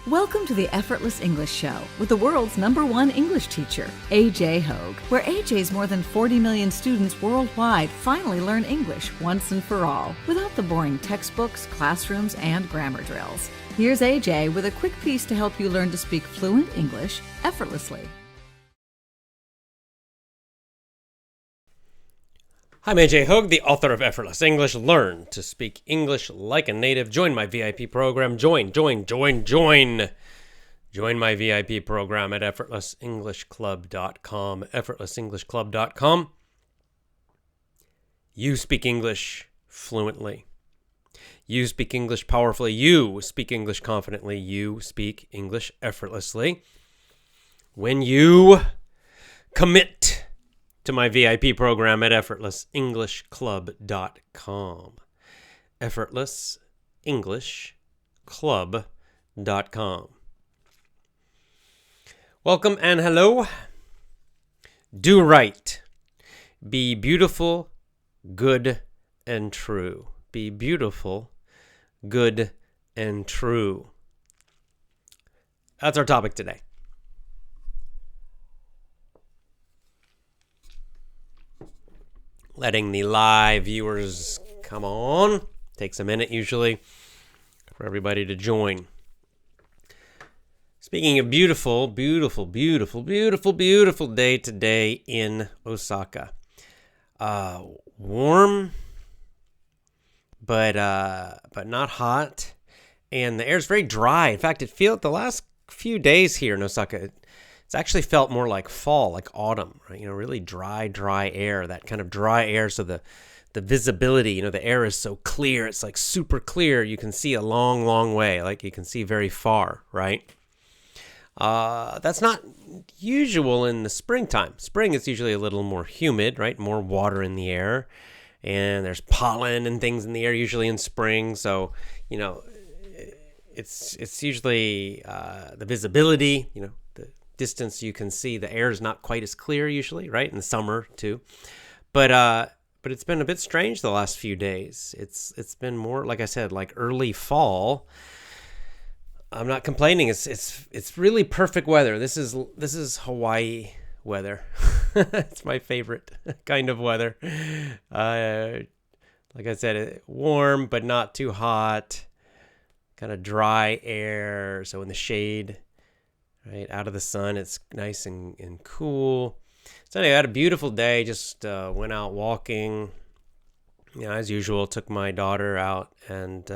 Welcome to the Effortless English Show with the world's #1 English teacher, AJ Hogue, where AJ's more than 40 million students worldwide finally learn English once and for all, without the boring textbooks, classrooms, and grammar drills. Here's AJ with a quick piece to help you learn to speak fluent English effortlessly. I'm AJ Hogue, the author of Effortless English. Learn to speak English like a native. Join my VIP program. Join my VIP program at effortlessenglishclub.com. effortlessenglishclub.com. You speak English fluently. You speak English powerfully. You speak English confidently. You speak English effortlessly. When you commit to my VIP program at effortlessenglishclub.com. effortlessenglishclub.com. Welcome and hello. Do right. Be beautiful, good, and true. Be beautiful, good, and true. That's our topic today. Letting the live viewers come on. Takes a minute usually for everybody to join. Speaking of beautiful day today in Osaka. Warm, but not hot, and the air is very dry. In fact, it feels the last few days here in Osaka, it's actually felt more like fall, like autumn, right? Really dry air, that kind of dry air. So the visibility, the air is so clear. It's like super clear. You can see a long way, like you can see very far, right? That's not usual in the springtime. Spring is usually a little more humid, right? More water in the air, and there's pollen and things in the air usually in spring. So, it's usually the visibility, the distance you can see, the air is not quite as clear usually, right? In the summer too. But it's been a bit strange the last few days. It's been more, like I said, like early fall. I'm not complaining. It's really perfect weather. This is Hawaii weather. It's my favorite kind of weather. Like I said, warm but not too hot. Kind of dry air, so in the shade, right, out of the sun, it's nice and cool. So anyway, I had a beautiful day. Just went out walking. As usual, took my daughter out, and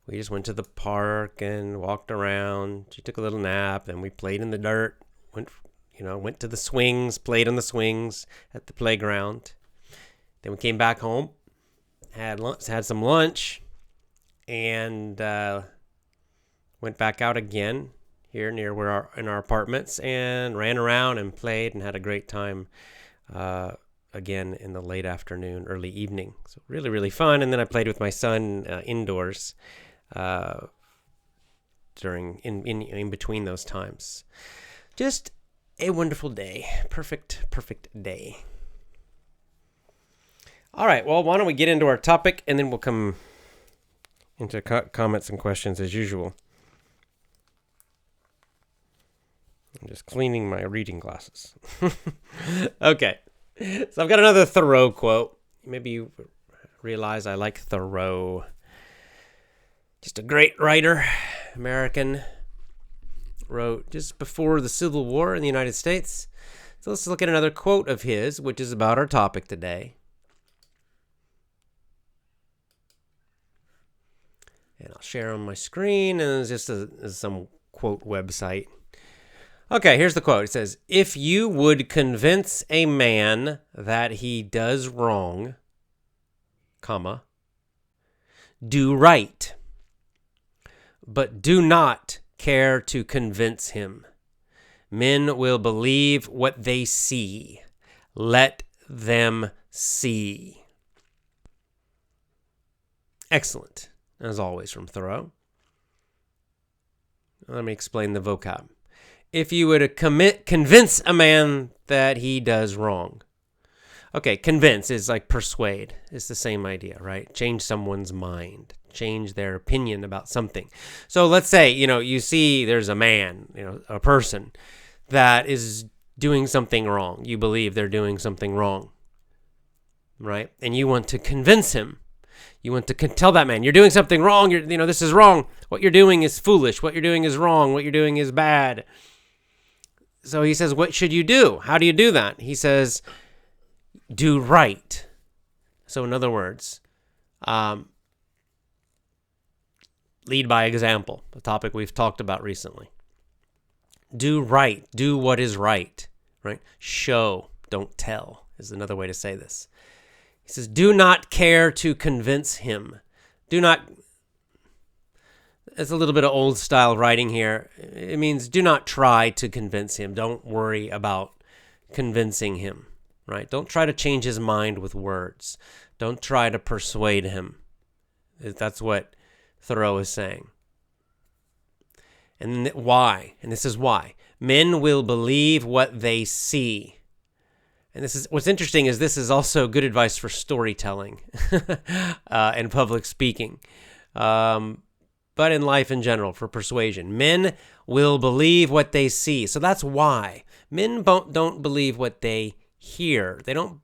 we just went to the park and walked around. She took a little nap, and we played in the dirt. Went to the swings, played on the swings at the playground. Then we came back home, had some lunch, and went back out again here near in our apartments, and ran around and played and had a great time again in the late afternoon, early evening. So really, really fun. And then I played with my son indoors in between those times. Just a wonderful day. Perfect day. All right, well, why don't we get into our topic, and then we'll come into comments and questions as usual. I'm just cleaning my reading glasses. Okay, so I've got another Thoreau quote. Maybe you realize I like Thoreau. Just a great writer, American, wrote just before the Civil War in the United States. So let's look at another quote of his, which is about our topic today. And I'll share on my screen, and it's just some quote website. Okay, here's the quote. It says, "If you would convince a man that he does wrong, do right, but do not care to convince him. Men will believe what they see. Let them see." Excellent. As always, from Thoreau. Let me explain the vocab. If you were to convince a man that he does wrong. Okay, convince is like persuade. It's the same idea, right? Change someone's mind. change their opinion about something. So let's say, you see there's a man, a person that is doing something wrong. You believe they're doing something wrong, right? And you want to convince him. You want to tell that man, you're doing something wrong. This is wrong. What you're doing is foolish. What you're doing is wrong. What you're doing is bad. So he says, what should you do? How do you do that? He says, do right. So in other words, lead by example, a topic we've talked about recently. Do right. Do what is right, right? Show, don't tell is another way to say this. He says, do not care to convince him. Do not, it's a little bit of old style writing here. It means do not try to convince him. Don't worry about convincing him, right? Don't try to change his mind with words. Don't try to persuade him. That's what Thoreau is saying. And why? And this is why. Men will believe what they see. And this is what's interesting is this is also good advice for storytelling and public speaking, but in life in general for persuasion. Men will believe what they see. So that's why. Men don't believe what they hear. They don't.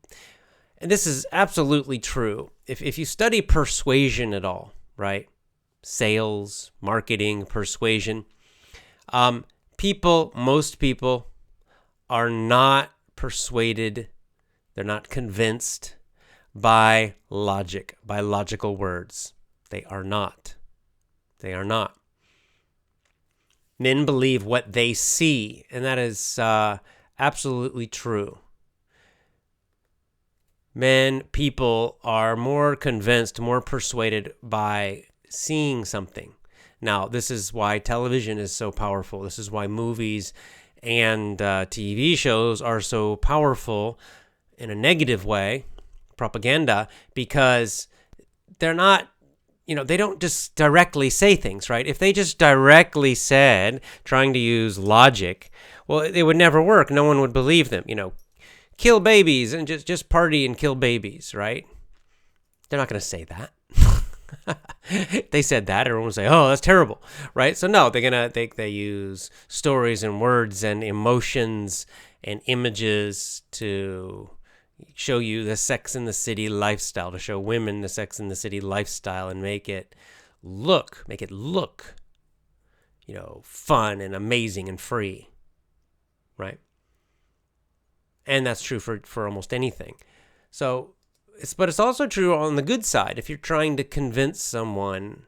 And this is absolutely true. If you study persuasion at all, right? Sales, marketing, persuasion. Most people are not persuaded, they're not convinced by logic, by logical words. They are not. They are not. Men believe what they see, and that is absolutely true. People are more convinced, more persuaded by seeing something. Now, this is why television is so powerful. This is why movies and TV shows are so powerful in a negative way, propaganda, because they're not, they don't just directly say things, right? If they just directly said, trying to use logic, well, it would never work. No one would believe them, kill babies and just party and kill babies, right? They're not going to say that. They said that, everyone would say, oh, that's terrible, right? So no, they use stories and words and emotions and images to show you the Sex and the City lifestyle, to show women the Sex and the City lifestyle and make it look, fun and amazing and free, right? And that's true for almost anything. So, but it's also true on the good side. If you're trying to convince someone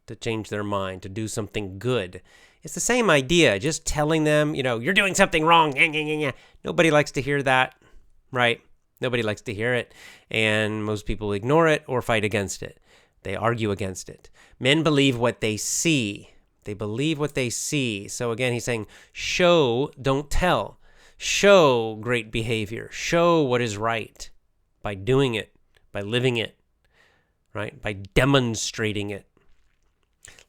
to change their mind, to do something good, it's the same idea. Just telling them, you're doing something wrong. Nobody likes to hear that, right? Nobody likes to hear it. And most people ignore it or fight against it. They argue against it. Men believe what they see. They believe what they see. So again, he's saying, show, don't tell. Show great behavior. Show what is right. By doing it, by living it, right? By demonstrating it.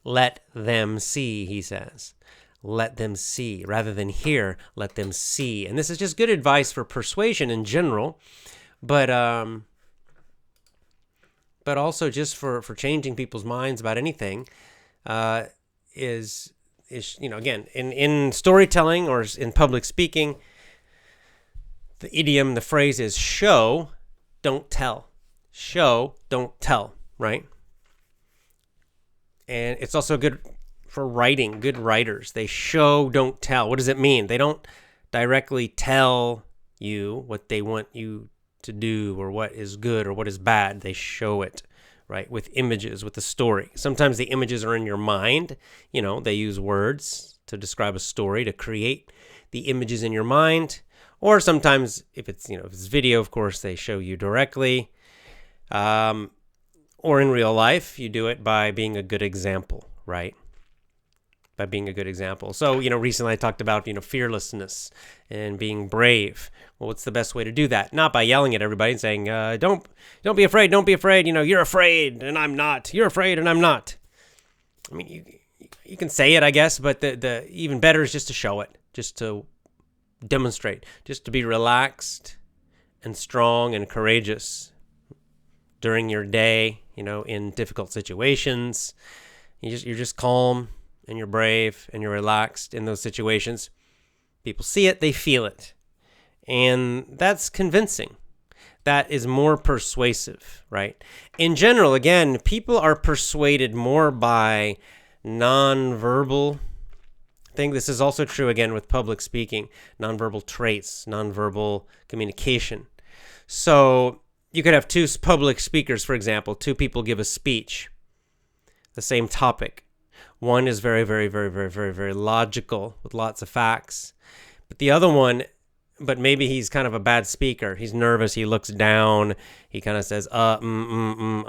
Let them see, he says. Let them see. Rather than hear, let them see. And this is just good advice for persuasion in general, but also just for changing people's minds about anything, is again, in storytelling or in public speaking, the idiom, the phrase is show, don't tell. Show, don't tell, right? And it's also good for writing, good writers. They show, don't tell. What does it mean? They don't directly tell you what they want you to do or what is good or what is bad. They show it, right? With images, with a story. Sometimes the images are in your mind. They use words to describe a story, to create the images in your mind. Or sometimes, if it's video, of course, they show you directly. Or in real life, you do it by being a good example, right? By being a good example. So, recently I talked about, fearlessness and being brave. Well, what's the best way to do that? Not by yelling at everybody and saying, don't be afraid, don't be afraid. You're afraid and I'm not. You're afraid and I'm not. I mean, you can say it, I guess, but the even better is just to show it, just to demonstrate, just to be relaxed and strong and courageous, during your day, in difficult situations. You're just calm and you're brave and you're relaxed in those situations. People see it, they feel it. And that's convincing. That is more persuasive, right? In general, again, people are persuaded more by nonverbal. I think this is also true, again, with public speaking, nonverbal traits, nonverbal communication. So you could have two public speakers, for example. Two people give a speech, the same topic. One is very, very, very, very, very, very logical with lots of facts. But the other one, but maybe he's kind of a bad speaker. He's nervous. He looks down. He kind of says, doesn't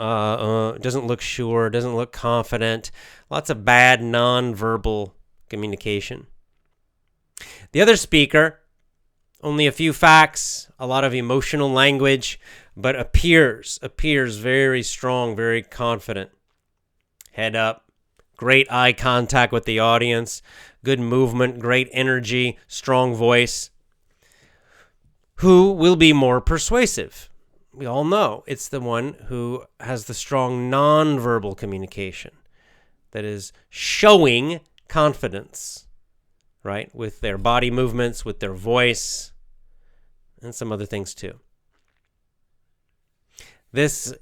look sure, doesn't look confident. Lots of bad nonverbal communication. The other speaker, only a few facts, a lot of emotional language, but appears very strong, very confident. Head up, great eye contact with the audience, good movement, great energy, strong voice. Who will be more persuasive? We all know it's the one who has the strong nonverbal communication that is showing confidence, right? With their body movements, with their voice, and some other things too. This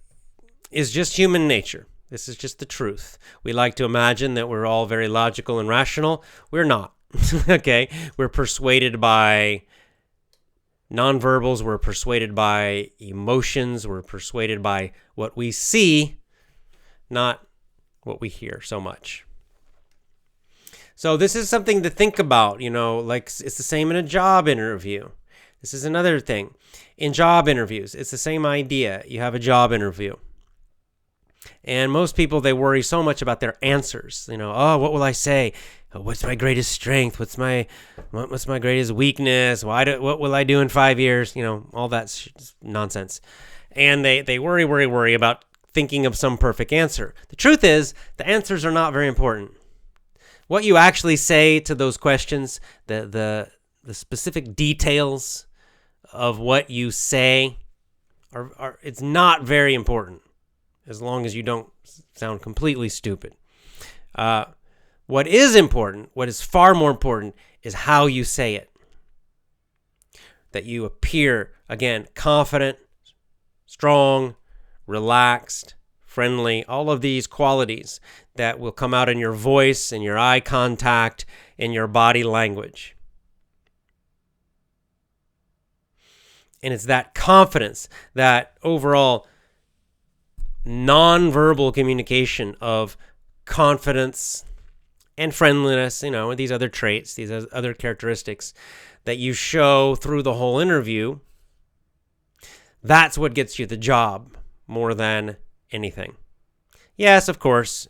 is just human nature. This is just the truth. We like to imagine that we're all very logical and rational. We're not, okay? We're persuaded by nonverbals, we're persuaded by emotions, we're persuaded by what we see, not what we hear so much. So this is something to think about, like it's the same in a job interview. This is another thing. In job interviews, it's the same idea. You have a job interview. And most people, they worry so much about their answers. What will I say? What's my greatest strength? What's my greatest weakness? What will I do in 5 years? All that nonsense. And they worry about thinking of some perfect answer. The truth is, the answers are not very important. What you actually say to those questions, the specific details of what you say, it's not very important, as long as you don't sound completely stupid. What is important, what is far more important, is how you say it. That you appear, again, confident, strong, relaxed, friendly, all of these qualities that will come out in your voice, in your eye contact, in your body language. And it's that confidence, that overall nonverbal communication of confidence and friendliness, these other traits, these other characteristics that you show through the whole interview. That's what gets you the job more than anything. Yes, of course,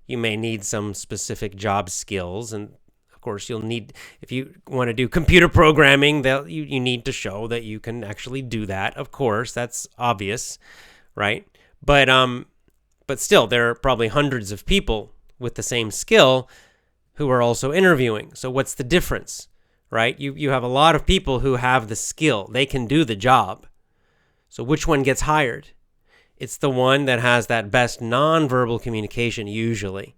you may need some specific job skills, and of course you'll need, if you want to do computer programming, you need to show that you can actually do that. Of course, that's obvious, right? But still, there are probably hundreds of people with the same skill who are also interviewing. So what's the difference, right? You have a lot of people who have the skill. They can do the job. So which one gets hired? It's the one that has that best nonverbal communication usually,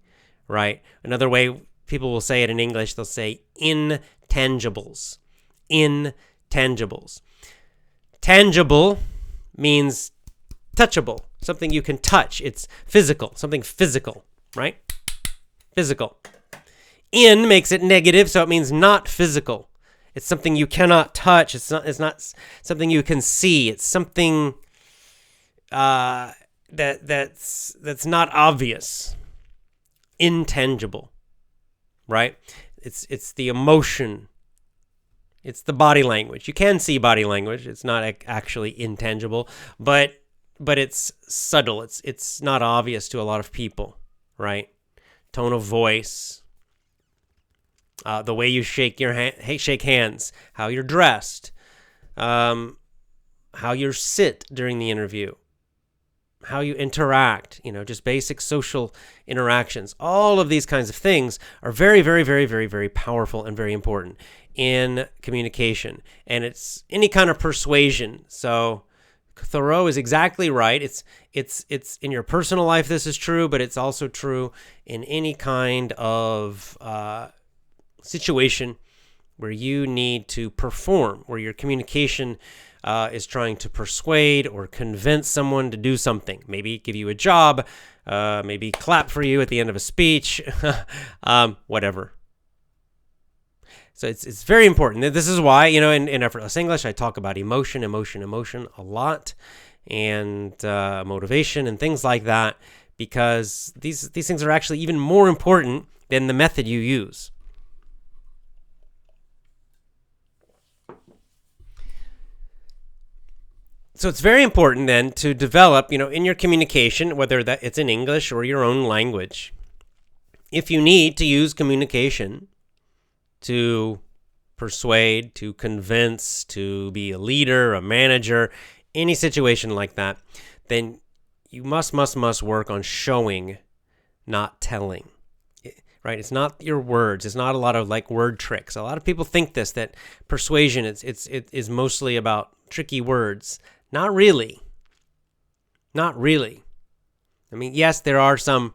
right? Another way people will say it in English, they'll say intangibles. Intangibles. Tangible means touchable, something you can touch. It's physical, something physical, right? Physical. In makes it negative, so it means not physical. It's something you cannot touch. It's not something you can see. It's something that's not obvious. Intangible, right? It's the emotion. It's the body language. You can see body language. It's not actually intangible, but it's subtle. It's not obvious to a lot of people, right? Tone of voice, the way you shake hands, how you're dressed, how you sit during the interview, how you interact, just basic social interactions. All of these kinds of things are very, very, very, very, very powerful and very important in communication. And it's any kind of persuasion. So Thoreau is exactly right. It's in your personal life this is true, but it's also true in any kind of situation where you need to perform, where your communication is trying to persuade or convince someone to do something. Maybe give you a job, maybe clap for you at the end of a speech, whatever. So it's very important. This is why, in Effortless English, I talk about emotion a lot, and motivation and things like that, because these things are actually even more important than the method you use. So it's very important then to develop, in your communication, whether that it's in English or your own language, if you need to use communication to persuade, to convince, to be a leader, a manager, any situation like that, then you must work on showing, not telling. Right? It's not your words. It's not a lot of word tricks. A lot of people think that persuasion it is mostly about tricky words. Not really. Not really. I mean, yes, there are some,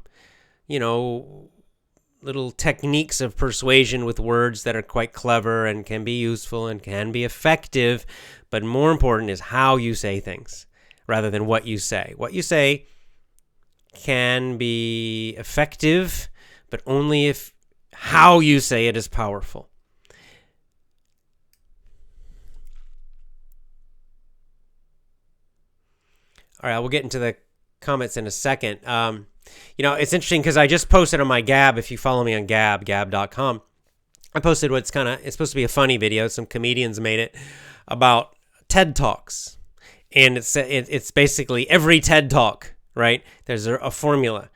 little techniques of persuasion with words that are quite clever and can be useful and can be effective, but more important is how you say things rather than what you say. What you say can be effective, but only if how you say it is powerful. All right, we'll get into the comments in a second. It's interesting because I just posted on my Gab. If you follow me on gab.com, I posted it's supposed to be a funny video. Some comedians made it about TED Talks, and it's basically every TED Talk, right? There's a formula,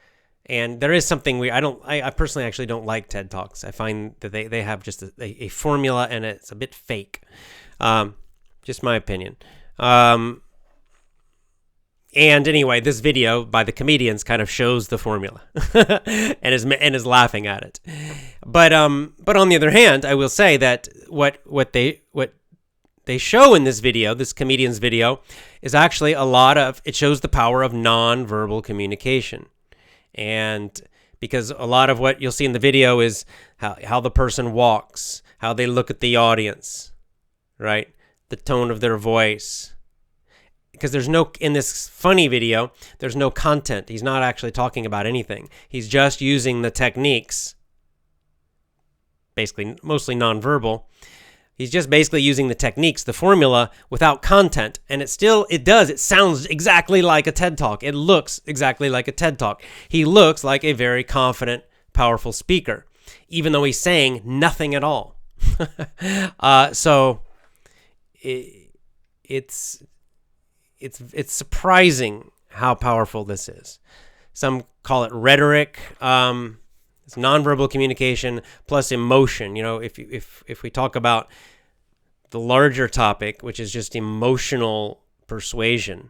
and there is something I personally actually don't like TED Talks. I find that they have just a formula, and it's a bit fake. Just my opinion. And anyway, this video by the comedians kind of shows the formula and is laughing at it. But on the other hand, I will say that what they show in this video, this comedian's video, is actually it shows the power of nonverbal communication. And because a lot of what you'll see in the video is how the person walks, how they look at the audience, right? The tone of their voice. Because in this funny video, there's no content. He's not actually talking about anything. He's just using the techniques, basically mostly nonverbal. He's just basically using the techniques, the formula, without content. And it sounds exactly like a TED Talk. It looks exactly like a TED Talk. He looks like a very confident, powerful speaker, even though he's saying nothing at all. It's surprising how powerful this is. Some call it rhetoric. It's nonverbal communication plus emotion. If we talk about the larger topic, which is just emotional persuasion,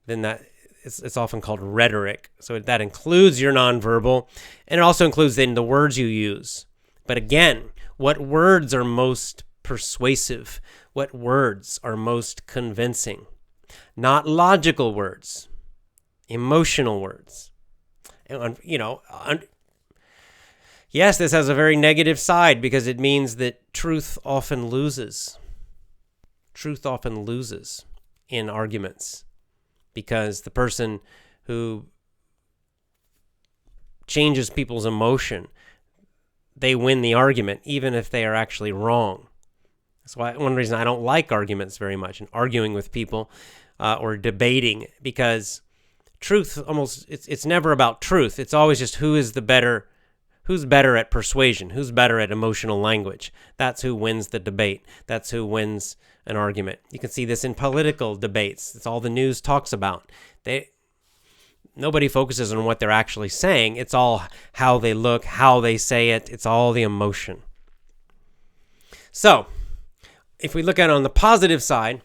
then it's often called rhetoric. So that includes your nonverbal, and it also includes then the words you use. But again, what words are most persuasive? What words are most convincing? Not logical words, emotional words. And, yes, this has a very negative side because it means that truth often loses. Truth often loses in arguments because the person who changes people's emotion, they win the argument, even if they are actually wrong. That's why one reason I don't like arguments very much and arguing with people or debating, because truth it's never about truth. It's always just who's better at persuasion, who's better at emotional language. That's who wins the debate. That's who wins an argument. You can see this in political debates. It's all the news talks about. Nobody focuses on what they're actually saying. It's all how they look, how they say it. It's all the emotion. So, if we look at it on the positive side,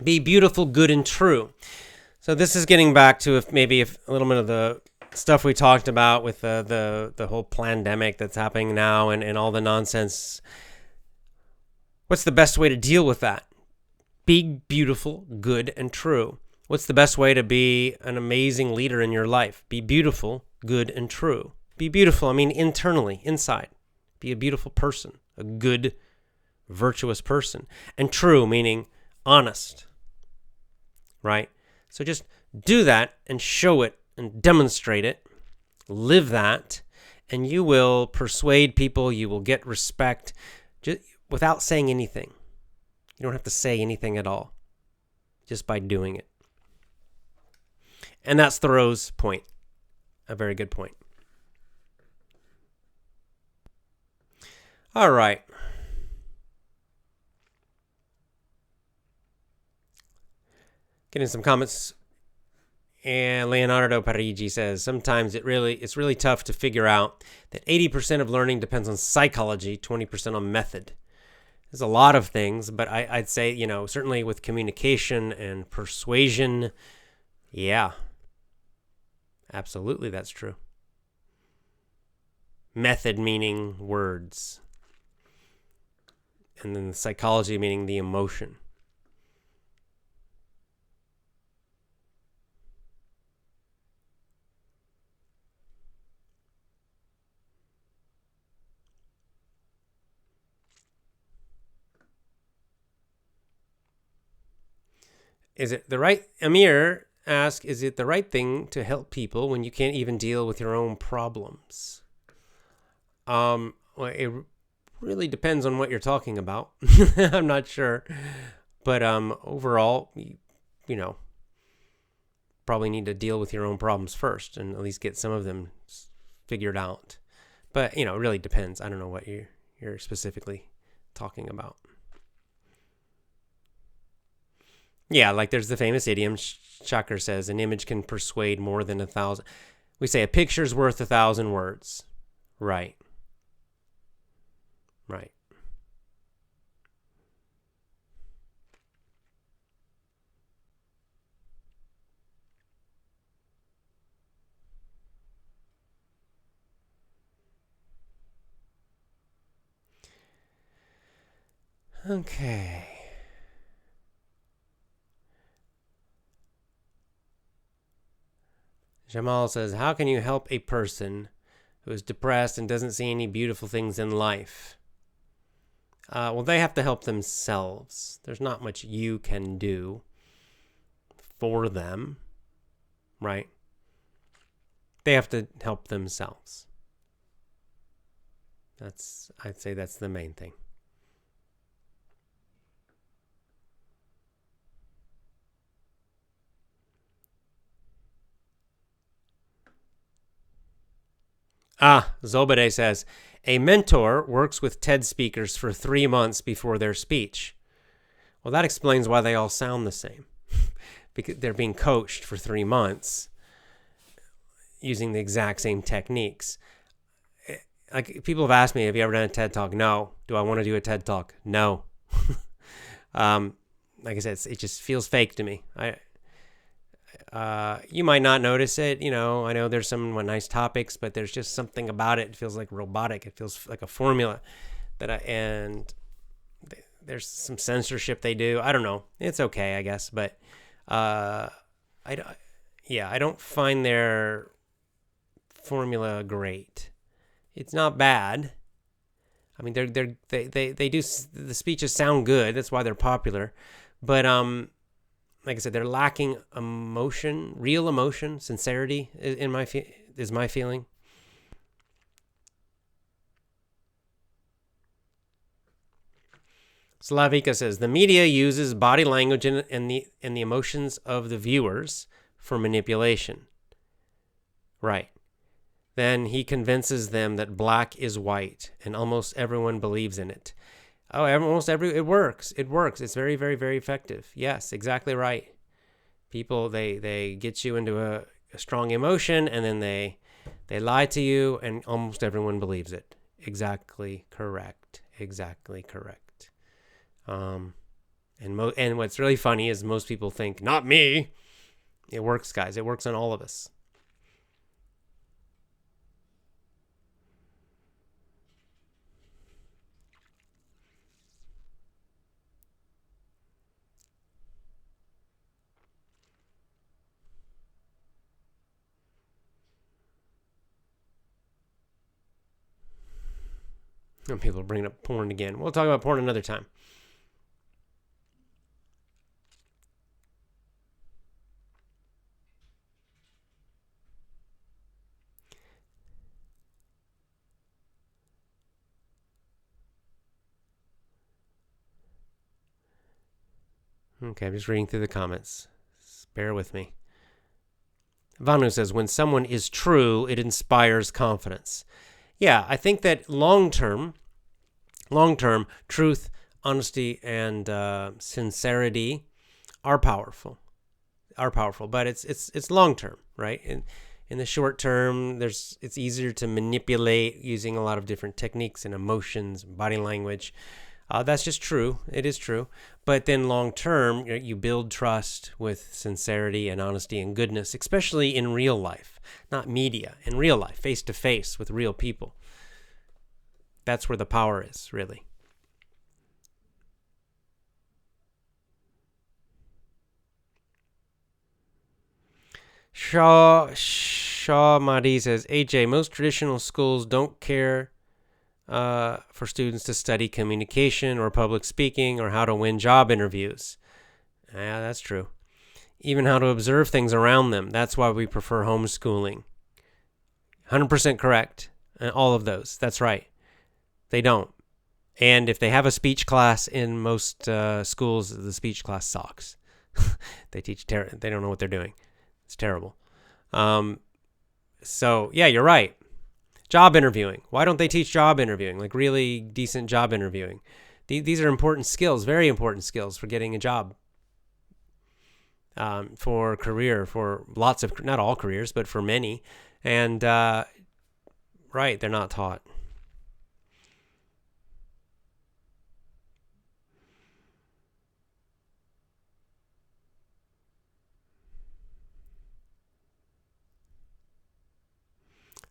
be beautiful, good, and true. So this is getting back to a little bit of the stuff we talked about with the whole pandemic that's happening now and all the nonsense. What's the best way to deal with that? Be beautiful, good, and true. What's the best way to be an amazing leader in your life? Be beautiful, good, and true. Be beautiful, I mean internally, inside. Be a beautiful person, a good, virtuous person. And true, meaning honest, right? So just do that and show it and demonstrate it. Live that, and you will persuade people. You will get respect just without saying anything. You don't have to say anything at all, just by doing it. And that's Thoreau's point. A very good point. All right. Getting some comments. And Leonardo Parigi says, sometimes it's really tough to figure out that 80% of learning depends on psychology, 20% on method. There's a lot of things, but I'd say, certainly with communication and persuasion, yeah, absolutely that's true. Method meaning words. And then the psychology meaning the emotion. Amir asks, is it the right thing to help people when you can't even deal with your own problems? Well, it really depends on what you're talking about. I'm not sure. But overall, probably need to deal with your own problems first and at least get some of them figured out. But, it really depends. I don't know what you're specifically talking about. Yeah, like there's the famous idiom, Shakur says, an image can persuade more than 1,000. We say a picture's worth 1,000 words. Right. Right. Okay. Jamal says, how can you help a person who is depressed and doesn't see any beautiful things in life? Well, they have to help themselves. There's not much you can do for them, right? They have to help themselves. I'd say that's the main thing. Zobade says, a mentor works with TED speakers for 3 months before their speech. Well, that explains why they all sound the same. Because they're being coached for 3 months using the exact same techniques. Like, people have asked me, have you ever done a TED Talk? No. Do I want to do a TED Talk? No. Like I said, it just feels fake to me. You might not notice it. I know there's some nice topics, but there's just something about it. It feels like robotic. It feels like a formula and there's some censorship they do. I don't know. It's okay, I guess. But, I don't find their formula great. It's not bad. I mean, they do, the speeches sound good. That's why they're popular. But, like I said, they're lacking emotion, real emotion, sincerity is my feeling. Slavika says, the media uses body language and the emotions of the viewers for manipulation. Right. Then he convinces them that black is white, and almost everyone believes in it. Oh, it works. It works. It's very, very, very effective. Yes, exactly right. People, they get you into a strong emotion, and then they lie to you, and almost everyone believes it. Exactly correct. Exactly correct. And what's really funny is most people think, not me. It works, guys. It works on all of us. And people are bringing up porn again. We'll talk about porn another time. Okay, I'm just reading through the comments. Bear with me. Vanu says, when someone is true, it inspires confidence. Yeah, I think that long-term, truth, honesty, and sincerity are powerful. But it's long-term, right? In the short term, it's easier to manipulate using a lot of different techniques and emotions, body language. That's just true. It is true. But then long term, you build trust with sincerity and honesty and goodness, especially in real life, not media, in real life, face to face with real people. That's where the power is, really. Shaw Mahdi says, AJ, most traditional schools don't care for students to study communication or public speaking or how to win job interviews. Yeah, that's true. Even how to observe things around them. That's why we prefer homeschooling. 100% correct. All of those. That's right. They don't. And if they have a speech class in most schools, the speech class sucks. They don't know what they're doing. It's terrible. So, yeah, you're right. Job interviewing. Why don't they teach job interviewing? Like really decent job interviewing. These are important skills, very important skills for getting a job. For career, for lots of, not all careers, but for many. And, right, they're not taught.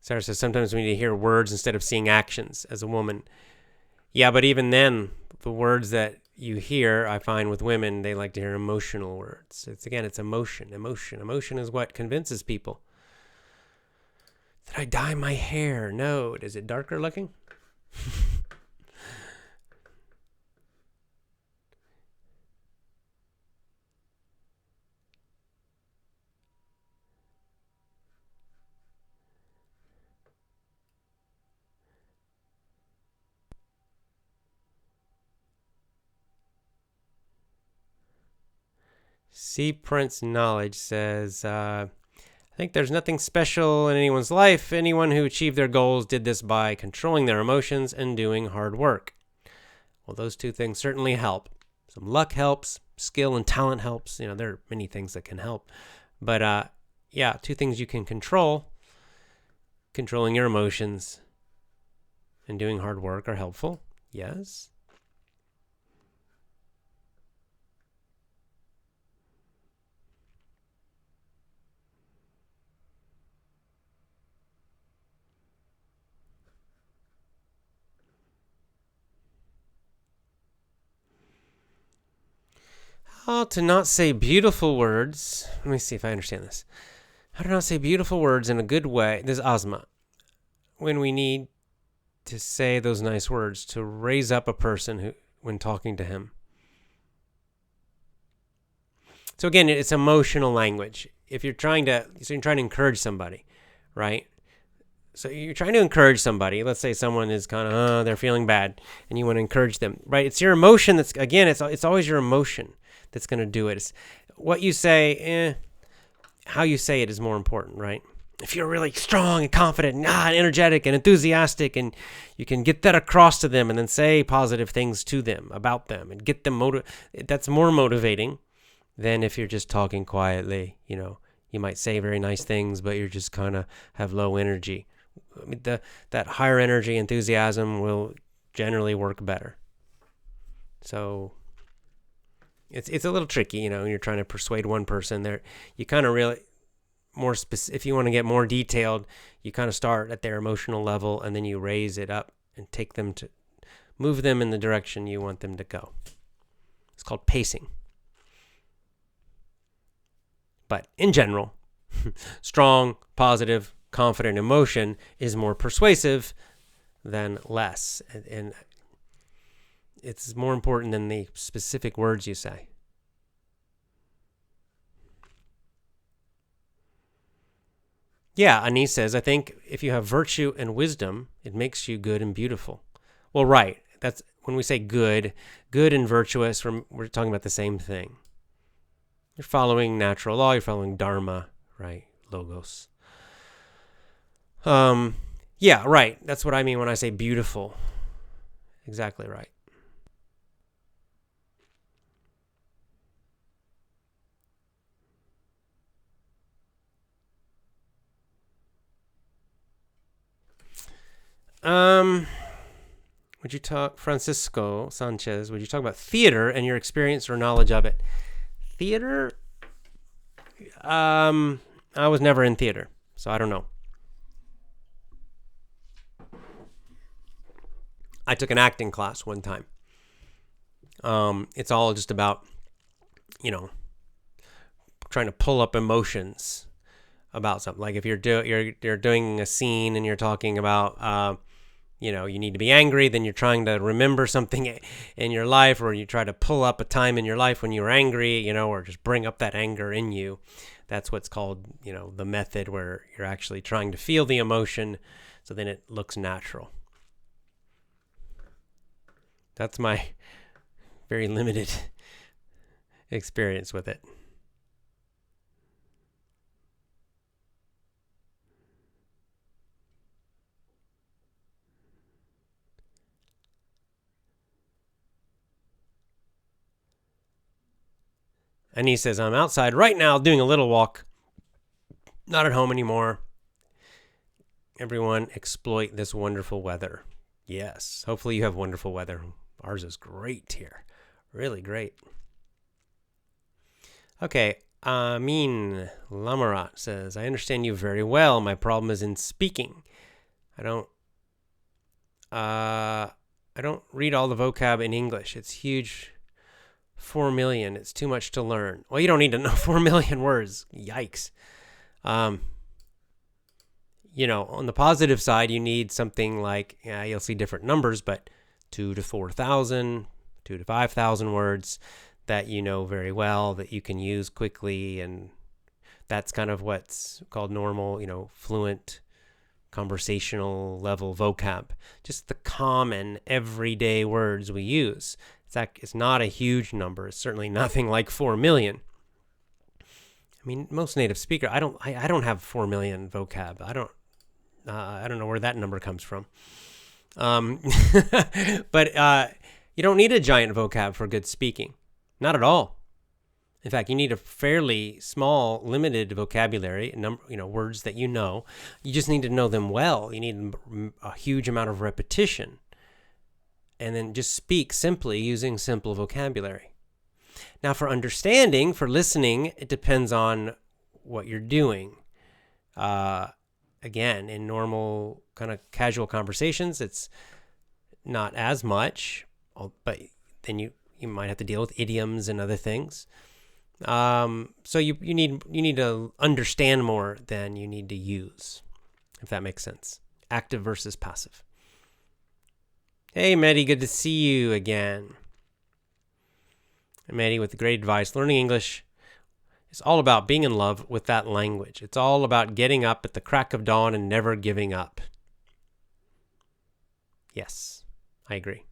Sarah says, sometimes we need to hear words instead of seeing actions as a woman. Yeah, but even then, the words that you hear, I find with women, they like to hear emotional words. It's emotion. Emotion is what convinces people. Did I dye my hair? No. Is it darker looking? C. Prince Knowledge says, I think there's nothing special in anyone's life. Anyone who achieved their goals did this by controlling their emotions and doing hard work. Well, those two things certainly help. Some luck helps, skill and talent helps. There are many things that can help. But, yeah, two things you can control. Controlling your emotions and doing hard work are helpful. Yes. How to not say beautiful words. Let me see if I understand this. How to not say beautiful words in a good way. This is Ozma. When we need to say those nice words to raise up a person when talking to him. So again, it's emotional language. If you're trying to encourage somebody, right? So you're trying to encourage somebody. Let's say someone is kind of, they're feeling bad, and you want to encourage them, right? It's your emotion that's, again, it's always your emotion that's going to do it. It's what you say, how you say it is more important, right? If you're really strong and confident and energetic and enthusiastic, and you can get that across to them and then say positive things to them, about them, and get them that's more motivating than if you're just talking quietly. You might say very nice things, but you're just kind of have low energy. I mean, that higher energy enthusiasm will generally work better. So it's a little tricky, when you're trying to persuade one person. There, you kind of really more specific. If you want to get more detailed, you kind of start at their emotional level, and then you raise it up and move them in the direction you want them to go. It's called pacing. But in general, strong, positive, confident emotion is more persuasive than less. And it's more important than the specific words you say. Yeah, Anise says, I think if you have virtue and wisdom, it makes you good and beautiful. Well, right. That's when we say good and virtuous, we're talking about the same thing. You're following natural law, you're following dharma, right? Logos. Yeah, right. That's what I mean when I say beautiful. Exactly right. Would you talk, Francisco Sanchez, would you talk about theater and your experience or knowledge of it? Theater? I was never in theater, so I don't know. I took an acting class one time. It's all just about, trying to pull up emotions about something. Like if you're doing a scene and you're talking about, you need to be angry, then you're trying to remember something in your life, or you try to pull up a time in your life when you were angry, or just bring up that anger in you. That's what's called, the method, where you're actually trying to feel the emotion, so then it looks natural. That's my very limited experience with it. And he says, I'm outside right now doing a little walk. Not at home anymore. Everyone exploit this wonderful weather. Yes, hopefully you have wonderful weather. Ours is great here. Really great. Okay, Amin Lamarat says, I understand you very well. My problem is in speaking. I don't read all the vocab in English. It's huge. 4 million. It's too much to learn. Well, you don't need to know 4 million words. Yikes. On the positive side, you need something like, you'll see different numbers, but 2,000 to 4,000, 2,000 to 5,000 words that you know very well, that you can use quickly. And that's kind of what's called normal, fluent, conversational level vocab. Just the common everyday words we use. It's not a huge number. It's certainly nothing like 4 million. I mean, most native speakers, I don't have 4 million vocab. I don't know where that number comes from. But you don't need a giant vocab for good speaking. Not at all. In fact, you need a fairly small, limited vocabulary, words that you know. You just need to know them well. You need a huge amount of repetition. And then just speak simply using simple vocabulary. Now, for understanding, for listening, it depends on what you're doing. Again, in normal kind of casual conversations, it's not as much, but then you might have to deal with idioms and other things. So you need to understand more than you need to use, if that makes sense. Active versus passive. Hey, Mehdi, good to see you again. Mehdi with great advice. Learning English is all about being in love with that language. It's all about getting up at the crack of dawn and never giving up. Yes, I agree.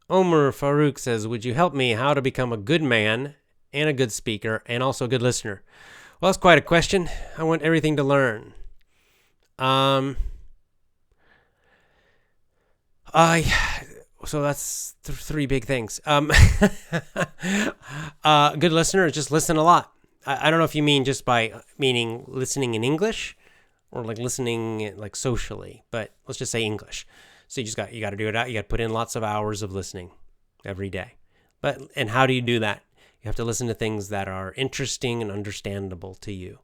Omer Farouk says, would you help me how to become a good man and a good speaker and also a good listener? Well, that's quite a question. I want everything to learn. So that's three big things. Good listener is just listen a lot. I don't know if you mean just by meaning listening in English or like listening like socially, but let's just say English. So you got to do it out. You got to put in lots of hours of listening every day. And how do you do that? You have to listen to things that are interesting and understandable to you.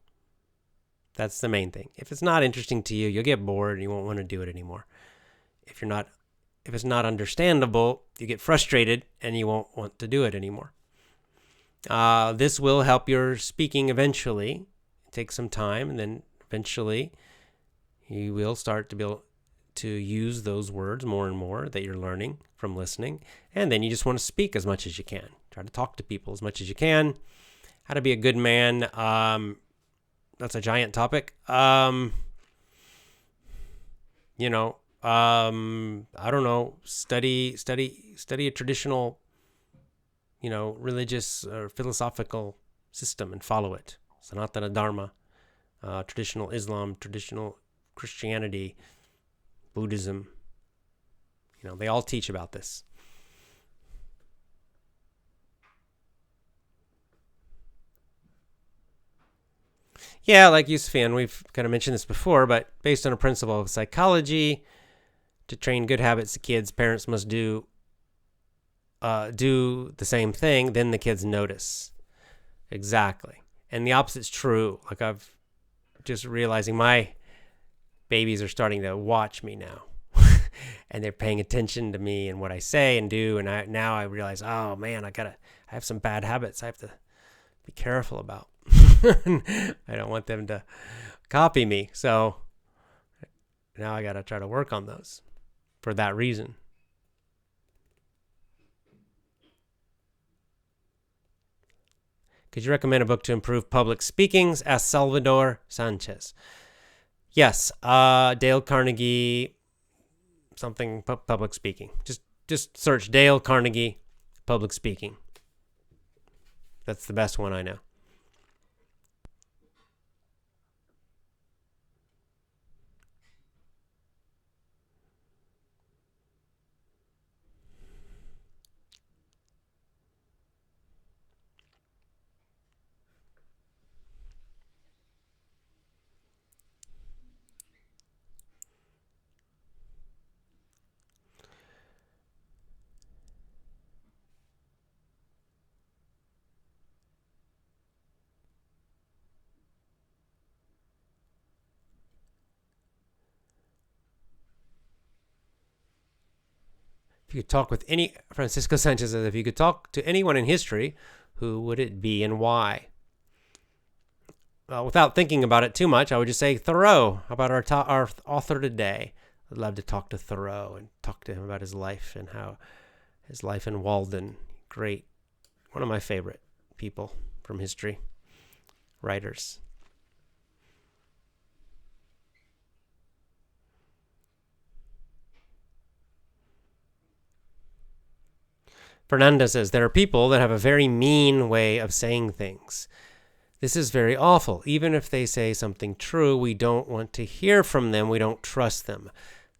That's the main thing. If it's not interesting to you, you'll get bored and you won't want to do it anymore. If it's not understandable, you get frustrated and you won't want to do it anymore. This will help your speaking eventually. It takes some time, and then eventually You will start to be able to use those words more and more that you're learning from listening. And then you just want to speak as much as you can. Try to talk to people as much as you can. How to be a good man. That's a giant topic. I don't know. Study a traditional, religious or philosophical system and follow it. Sanatana Dharma, traditional Islam, traditional Christianity, Buddhism. They all teach about this. Yeah, like Yusufian, we've kind of mentioned this before, but based on a principle of psychology, to train good habits to kids, parents must do the same thing, then the kids notice. Exactly. And the opposite's true. Like I've just realizing my babies are starting to watch me now. And they're paying attention to me and what I say and do. And now I realize, oh man, I have some bad habits I have to be careful about. I don't want them to copy me. So now I got to try to work on those for that reason. Could you recommend a book to improve public speakings? Asked Salvador Sanchez. Yes, Dale Carnegie, something public speaking. Just search Dale Carnegie public speaking. That's the best one I know. If you could talk with Francisco Sanchez says, if you could talk to anyone in history, who would it be and why? Well, without thinking about it too much, I would just say Thoreau. How about our author today? I'd love to talk to Thoreau and talk to him about his life and how his life in Walden. Great. One of my favorite people from history, writers. Fernanda says, there are people that have a very mean way of saying things. This is very awful. Even if they say something true, we don't want to hear from them. We don't trust them.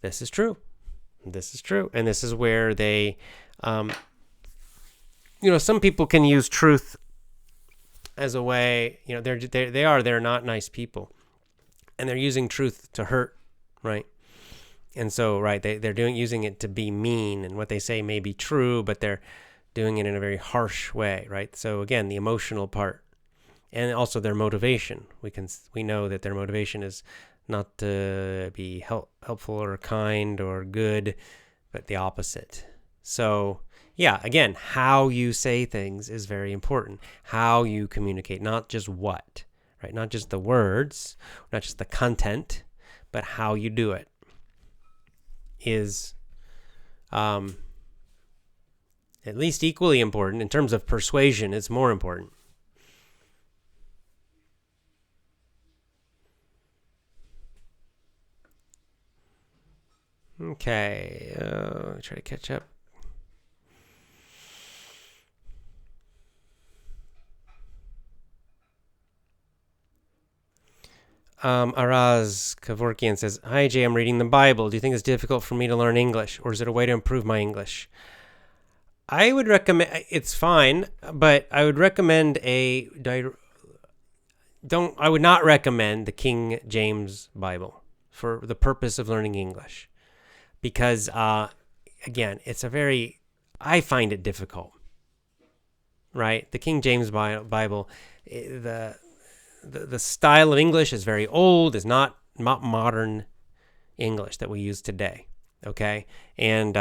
This is true. This is true. And this is where they, some people can use truth as a way, they're not nice people. And they're using truth to hurt, right? And so, right, they're using it to be mean, and what they say may be true, but they're doing it in a very harsh way, right? So again, the emotional part, and also their motivation. We know that their motivation is not to be helpful or kind or good, but the opposite. So yeah, again, how you say things is very important. How you communicate, not just what, right? Not just the words, not just the content, but how you do it is at least equally important. In terms of persuasion, it's more important. Okay, try to catch up. Araz Kevorkian says, hi, Jay, I'm reading the Bible. Do you think it's difficult for me to learn English, or is it a way to improve my English? I would recommend, it's fine, but I would recommend I would not recommend the King James Bible for the purpose of learning English. Because, again, I find it difficult, right? The King James Bible, the style of English is very old, is not modern English that we use today, okay? And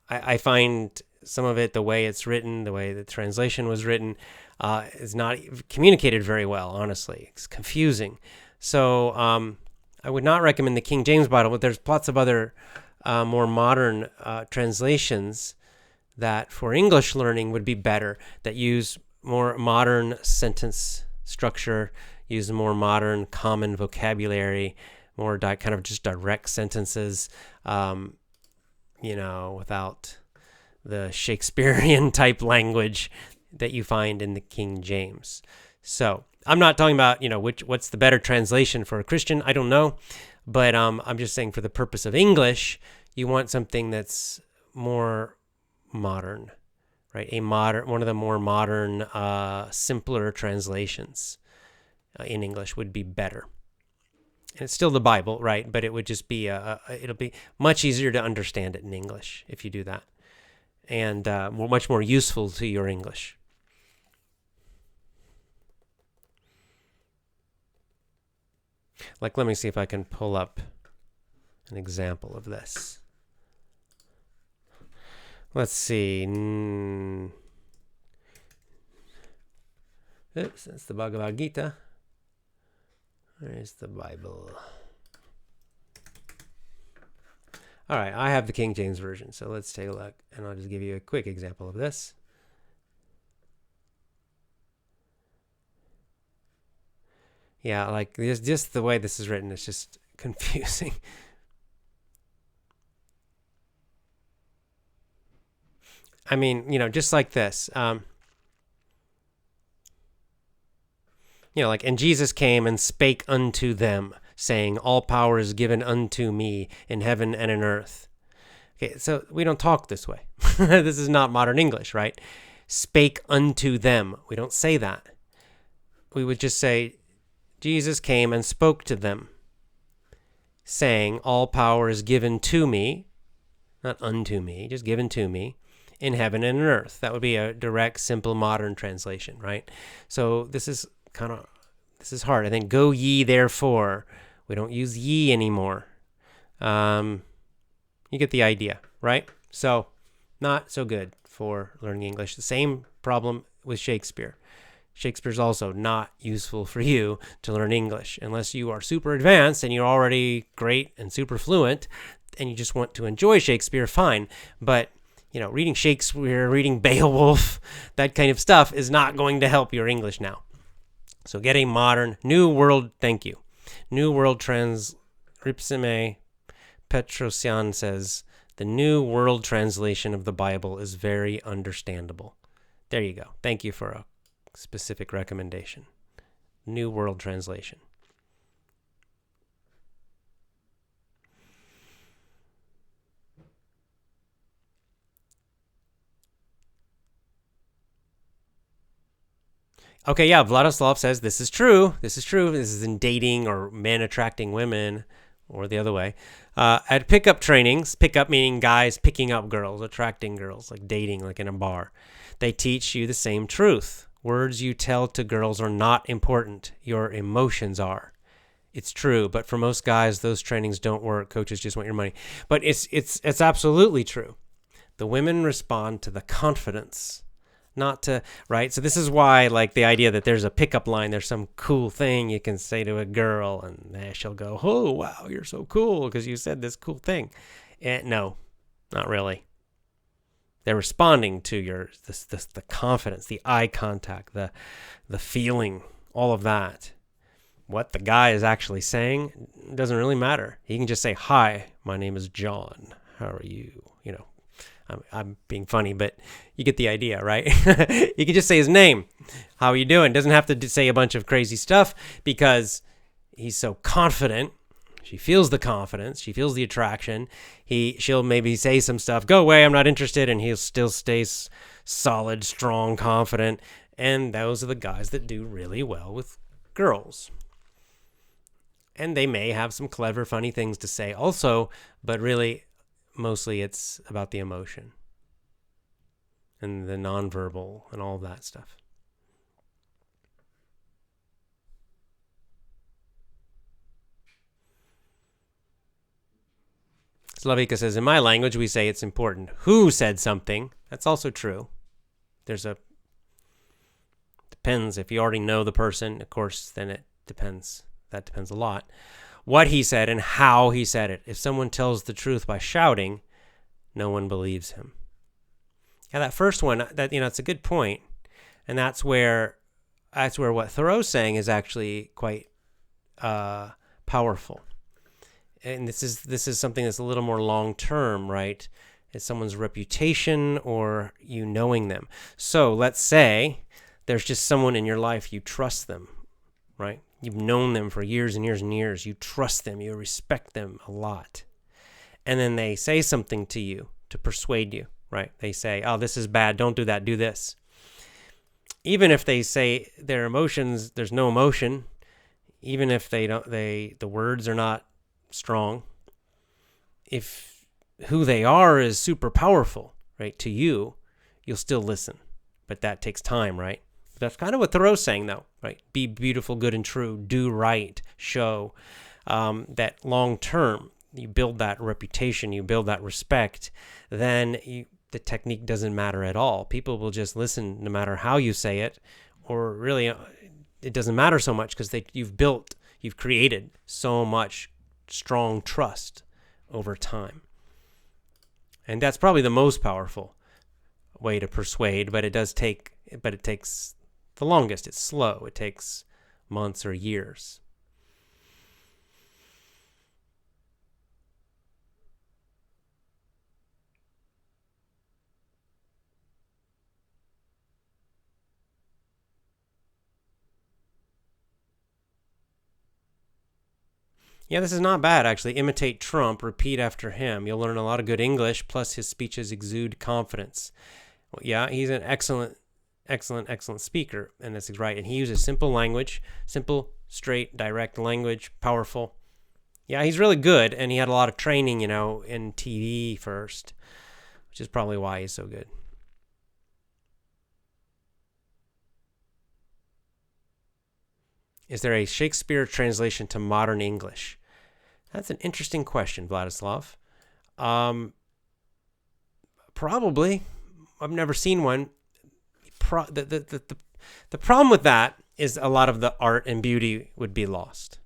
I find some of it, the way it's written, the way the translation was written, is not communicated very well, honestly. It's confusing. So I would not recommend the King James Bible, but there's lots of other more modern translations that for English learning would be better, that use more modern sentence structure, use more modern common vocabulary, more kind of just direct sentences, without the Shakespearean type language that you find in the King James. So I'm not talking about, what's the better translation for a Christian. I don't know. But I'm just saying for the purpose of English, you want something that's more modern, right? One of the more modern, simpler translations in English would be better. And it's still the Bible, right? But it would just be, it'll be much easier to understand it in English if you do that. And much more useful to your English. Like, let me see if I can pull up an example of this. Let's see. Oops, that's the Bhagavad Gita. Where's the Bible? All right, I have the King James Version, so let's take a look, and I'll just give you a quick example of this. Yeah, like just the way this is written, it's just confusing. I mean, just like this. Like, and Jesus came and spake unto them, saying, all power is given unto me in heaven and in earth. Okay, so we don't talk this way. This is not modern English, right? Spake unto them. We don't say that. We would just say, Jesus came and spoke to them, saying, all power is given to me, not unto me, just given to me, in heaven and in earth. That would be a direct, simple, modern translation, right? So this is hard. I think, go ye therefore. We don't use ye anymore. You get the idea, right? So not so good for learning English. The same problem with Shakespeare. Shakespeare's also not useful for you to learn English unless you are super advanced and you're already great and super fluent and you just want to enjoy Shakespeare, fine. But, reading Shakespeare, reading Beowulf, that kind of stuff is not going to help your English now. So get a modern, New World, thank you. New World Ripsime Petrosian says, the New World Translation of the Bible is very understandable. There you go. Thank you for a specific recommendation. New World Translation. Okay, yeah, Vladislav says this is true. This is true. This is in dating or men attracting women or the other way. At pickup trainings, pickup meaning guys picking up girls, attracting girls, like dating, like in a bar. They teach you the same truth. Words you tell to girls are not important. Your emotions are. It's true, but for most guys, those trainings don't work. Coaches just want your money. But it's absolutely true. The women respond to the confidence, not to, right? So this is why, like, the idea that there's a pickup line, there's some cool thing you can say to a girl, and she'll go, oh, wow, you're so cool because you said this cool thing. No, not really. They're responding to the confidence, the eye contact, the feeling, all of that. What the guy is actually saying doesn't really matter. He can just say, hi, my name is John. How are you? I'm being funny, but you get the idea, right? You can just say his name. How are you doing? Doesn't have to say a bunch of crazy stuff because he's so confident. She feels the confidence. She feels the attraction. She'll maybe say some stuff, go away, I'm not interested, and he'll still stay solid, strong, confident. And those are the guys that do really well with girls. And they may have some clever, funny things to say also, but really, mostly it's about the emotion and the nonverbal and all that stuff. Slavika says, in my language, we say it's important who said something. That's also true. Depends. If you already know the person, of course, then it depends. That depends a lot. what he said and how he said it. If someone tells the truth by shouting, no one believes him. Yeah, that first one, it's a good point, and that's where what Thoreau's saying is actually quite powerful. And this is something that's a little more long term, right? It's someone's reputation or you knowing them. So let's say there's just someone in your life, you trust them, right? You've known them for years and years and years. You trust them. You respect them a lot. And then they say something to you to persuade you, right? They say, oh, this is bad. Don't do that. Do this. Even if they say their emotions, there's no emotion. Even if the words are not strong. If who they are is super powerful, right, to you, you'll still listen. But that takes time, right? That's kind of what Thoreau's saying, though, right? Be beautiful, good, and true. Do right. Show that long term, you build that reputation, you build that respect, then the technique doesn't matter at all. People will just listen no matter how you say it, or really it doesn't matter so much because you've created so much strong trust over time. And that's probably the most powerful way to persuade, but it takes the longest. It's slow. It takes months or years. Yeah, this is not bad, actually. Imitate Trump, repeat after him. You'll learn a lot of good English, plus his speeches exude confidence. Well, yeah, he's an excellent speaker, and that's right. And he uses simple language, simple, straight, direct language, powerful. Yeah, he's really good, and he had a lot of training, in TV first, which is probably why he's so good. Is there a Shakespeare translation to modern English? That's an interesting question, Vladislav. Probably. I've never seen one. The problem with that is a lot of the art and beauty would be lost.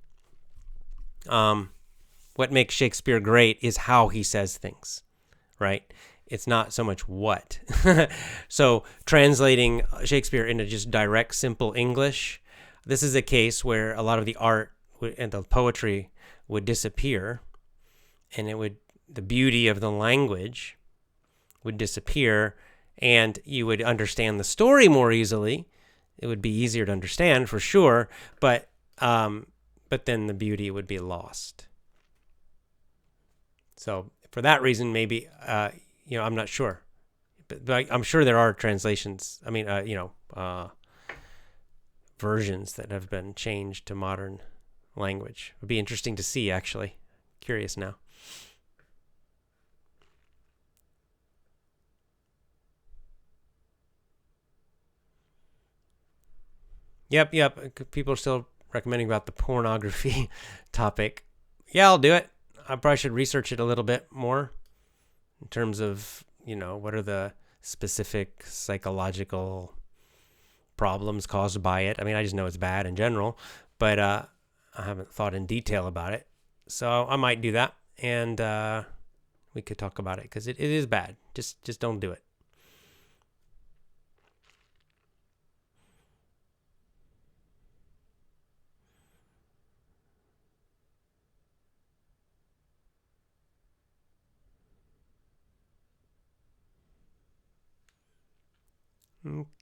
What makes Shakespeare great is how he says things, right? It's not so much what. So translating Shakespeare into just direct, simple English, this is a case where a lot of the art and the poetry would disappear, and the beauty of the language would disappear, and you would understand the story more easily. It would be easier to understand for sure, but then the beauty would be lost. So for that reason, maybe I'm not sure, but I'm sure there are translations. I mean, versions that have been changed to modern language. It would be interesting to see, actually. Curious now. Yep. People are still recommending about the pornography topic. Yeah, I'll do it. I probably should research it a little bit more in terms of, what are the specific psychological problems caused by it. I mean, I just know it's bad in general, but I haven't thought in detail about it. So I might do that, and we could talk about it because it is bad. Just don't do it.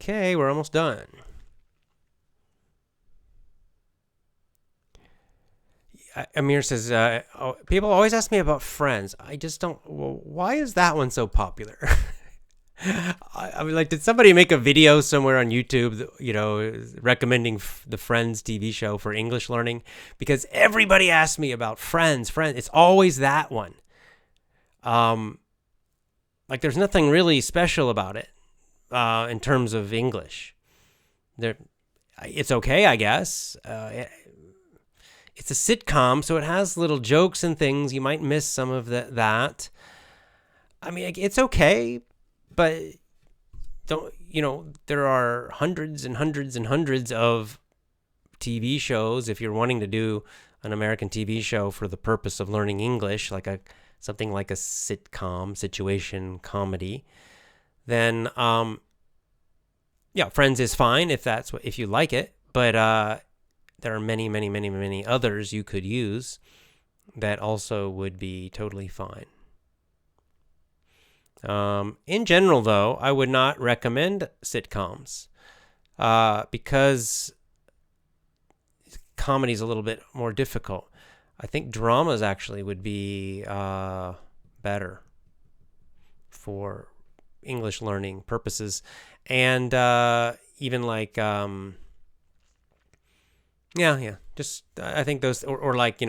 Okay, we're almost done. Amir says, people always ask me about Friends. I just don't. Well, why is that one so popular? I mean, did somebody make a video somewhere on YouTube, recommending the Friends TV show for English learning? Because everybody asks me about Friends. It's always that one. There's nothing really special about it. In terms of English, it's okay, I guess. It's a sitcom, so it has little jokes and things. You might miss some of that. I mean, it's okay, but there are hundreds and hundreds and hundreds of TV shows. If you're wanting to do an American TV show for the purpose of learning English, like something like a sitcom, situation comedy, then yeah, Friends is fine if you like it, but there are many, many, many, many others you could use that also would be totally fine. In general, though, I would not recommend sitcoms because comedy is a little bit more difficult. I think dramas actually would be better for English learning purposes, and even like just I think those or like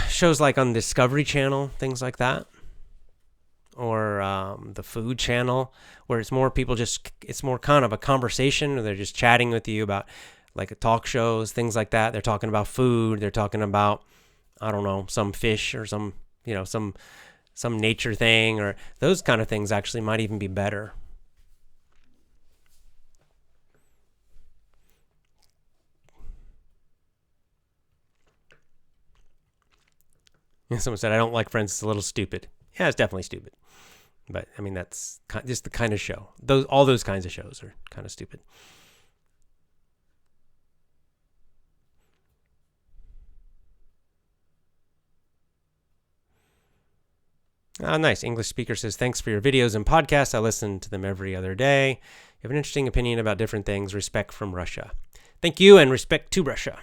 shows like on Discovery Channel, things like that, or the Food Channel, where it's more people it's more kind of a conversation, or they're just chatting with you about like talk shows, things like that. They're talking about food, they're talking about, I don't know, some fish or some nature thing, or those kind of things actually might even be better. And someone said, I don't like Friends, it's a little stupid. Yeah, it's definitely stupid. But, I mean, that's just the kind of show. All those kinds of shows are kind of stupid. Nice. English speaker says, thanks for your videos and podcasts. I listen to them every other day. You have an interesting opinion about different things. Respect from Russia. Thank you, and respect to Russia.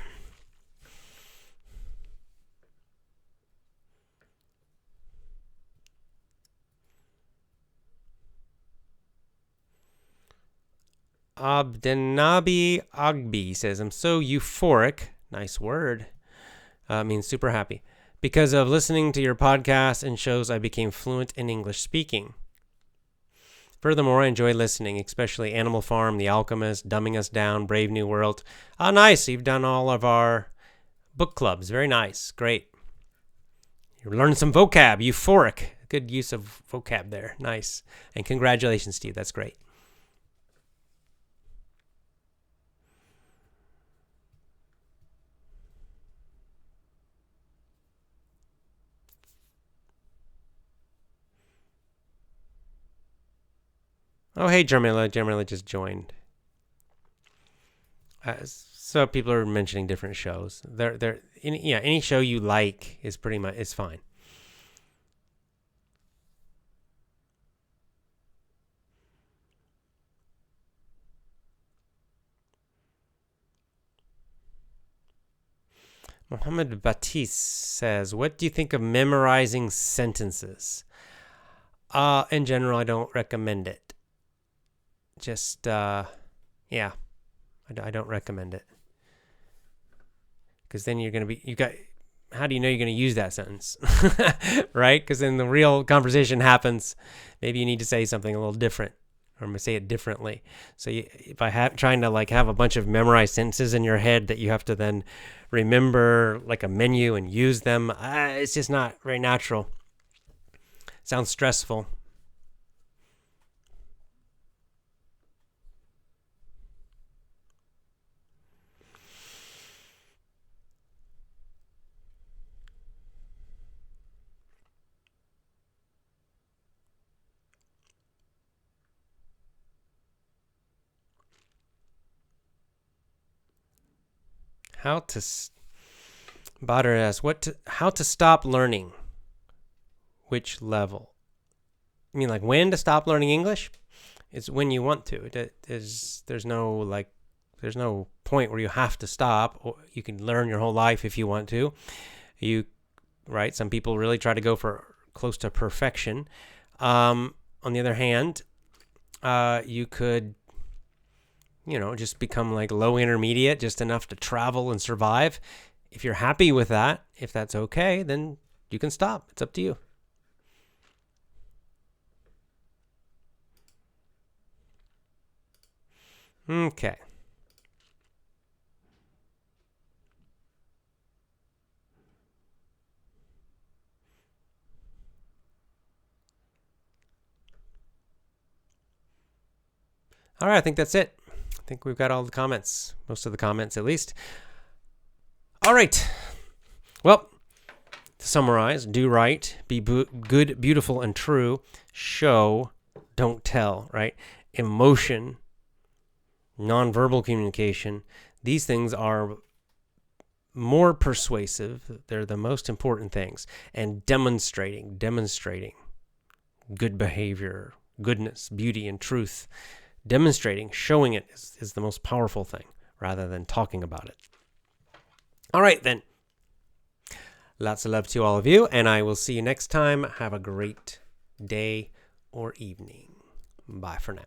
Abdenabi Agbi says, I'm so euphoric. Nice word. Means super happy. Because of listening to your podcast and shows, I became fluent in English speaking. Furthermore, I enjoy listening, especially Animal Farm, The Alchemist, Dumbing Us Down, Brave New World. Nice. You've done all of our book clubs. Very nice. Great. You're learning some vocab. Euphoric. Good use of vocab there. Nice. And congratulations to you. That's great. Oh, hey, Jermila. Jermila just joined. So people are mentioning different shows. Any show you like is pretty much is fine. Mohammed Batiste says, what do you think of memorizing sentences? In general, I don't recommend it. Just, I don't recommend it. Because then how do you know you're going to use that sentence? Right? Because then the real conversation happens. Maybe you need to say something a little different, or say it differently. So if trying to like have a bunch of memorized sentences in your head that you have to then remember like a menu and use them, it's just not very natural. Sounds stressful. Badr asks, how to stop learning? Which level? I mean, like when to stop learning English? It's when you want to. There's no point where you have to stop. Or you can learn your whole life if you want to. Right? Some people really try to go for close to perfection. On the other hand, you could just become like low intermediate, just enough to travel and survive. If you're happy with that, if that's okay, then you can stop. It's up to you. Okay. All right, I think that's it. I think we've got all the comments, most of the comments at least. All right. Well, to summarize, do right, be good, beautiful, and true. Show, don't tell, right? Emotion, nonverbal communication. These things are more persuasive. They're the most important things. And demonstrating good behavior, goodness, beauty, and truth. Demonstrating, showing it is the most powerful thing rather than talking about it. All right, then. Lots of love to all of you, and I will see you next time. Have a great day or evening. Bye for now.